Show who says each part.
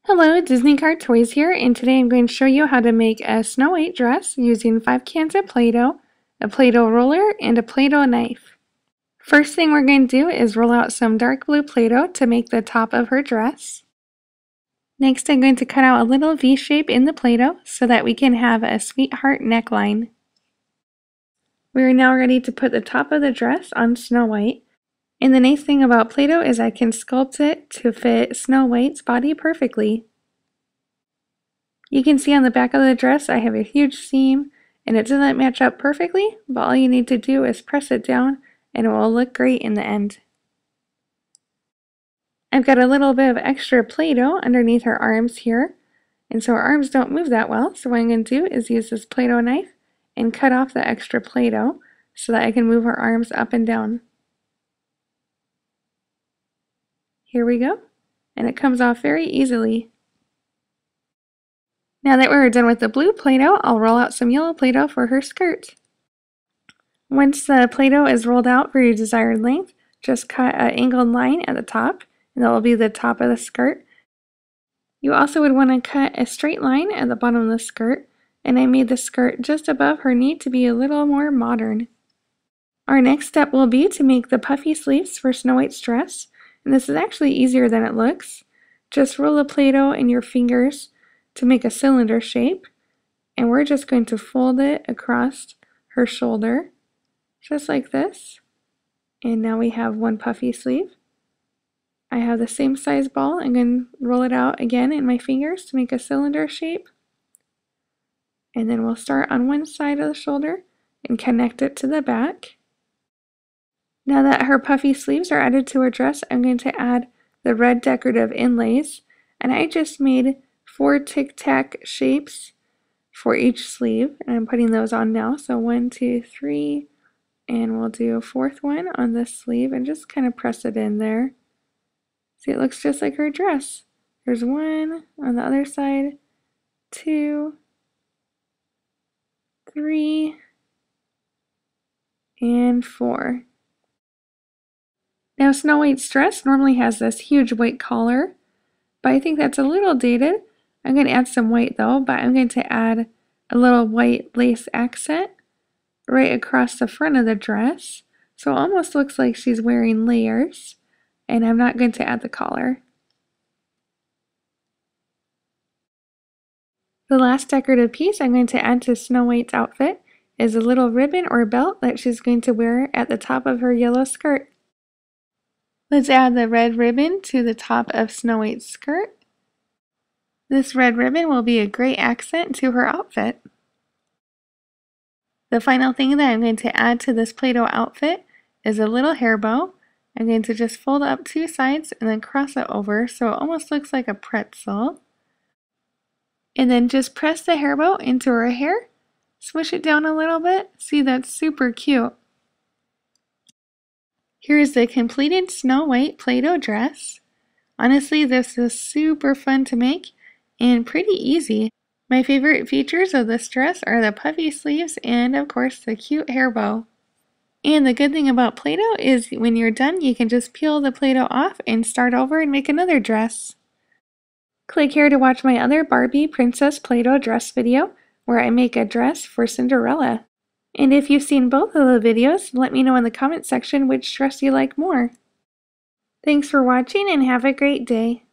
Speaker 1: Hello, Disney Card Toys here, and today I'm going to show you how to make a Snow White dress using 5 cans of Play-Doh, a Play-Doh roller, and a Play-Doh knife. First thing we're going to do is roll out some dark blue Play-Doh to make the top of her dress. Next I'm going to cut out a little V shape in the Play-Doh so that we can have a sweetheart neckline. We are now ready to put the top of the dress on Snow White. And the nice thing about Play-Doh is I can sculpt it to fit Snow White's body perfectly. You can see on the back of the dress I have a huge seam and it doesn't match up perfectly, but all you need to do is press it down and it will look great in the end. I've got a little bit of extra Play-Doh underneath her arms here, and so her arms don't move that well, so what I'm going to do is use this Play-Doh knife and cut off the extra Play-Doh so that I can move her arms up and down. Here we go, and it comes off very easily. Now that we're done with the blue Play-Doh, I'll roll out some yellow Play-Doh for her skirt. Once the Play-Doh is rolled out for your desired length, just cut an angled line at the top, and that will be the top of the skirt. You also would want to cut a straight line at the bottom of the skirt, and I made the skirt just above her knee to be a little more modern. Our next step will be to make the puffy sleeves for Snow White's dress. And this is actually easier than it looks. Just roll the Play-Doh in your fingers to make a cylinder shape, and we're just going to fold it across her shoulder, just like this. And now we have one puffy sleeve. I have the same size ball. I'm going to roll it out again in my fingers to make a cylinder shape. And then we'll start on one side of the shoulder and connect it to the back. Now that her puffy sleeves are added to her dress, I'm going to add the red decorative inlays, and I just made 4 tic-tac shapes for each sleeve, and I'm putting those on now. So 1, 2, 3, and we'll do a 4th one on this sleeve and just kind of press it in there. See, it looks just like her dress. There's 1 on the other side, 2, 3, and 4. Now Snow White's dress normally has this huge white collar, but I think that's a little dated. I'm going to add some white though, but I'm going to add a little white lace accent right across the front of the dress, so it almost looks like she's wearing layers, and I'm not going to add the collar. The last decorative piece I'm going to add to Snow White's outfit is a little ribbon or belt that she's going to wear at the top of her yellow skirt. Let's add the red ribbon to the top of Snow White's skirt. This red ribbon will be a great accent to her outfit. The final thing that I'm going to add to this Play-Doh outfit is a little hair bow. I'm going to just fold up 2 sides and then cross it over so it almost looks like a pretzel. And then just press the hair bow into her hair, swish it down a little bit. See, that's super cute. Here's the completed Snow White Play-Doh dress. Honestly, this is super fun to make and pretty easy. My favorite features of this dress are the puffy sleeves and of course the cute hair bow. And the good thing about Play-Doh is when you're done, you can just peel the Play-Doh off and start over and make another dress. Click here to watch my other Barbie Princess Play-Doh dress video where I make a dress for Cinderella. And if you've seen both of the videos, let me know in the comment section which dress you like more. Thanks for watching and have a great day.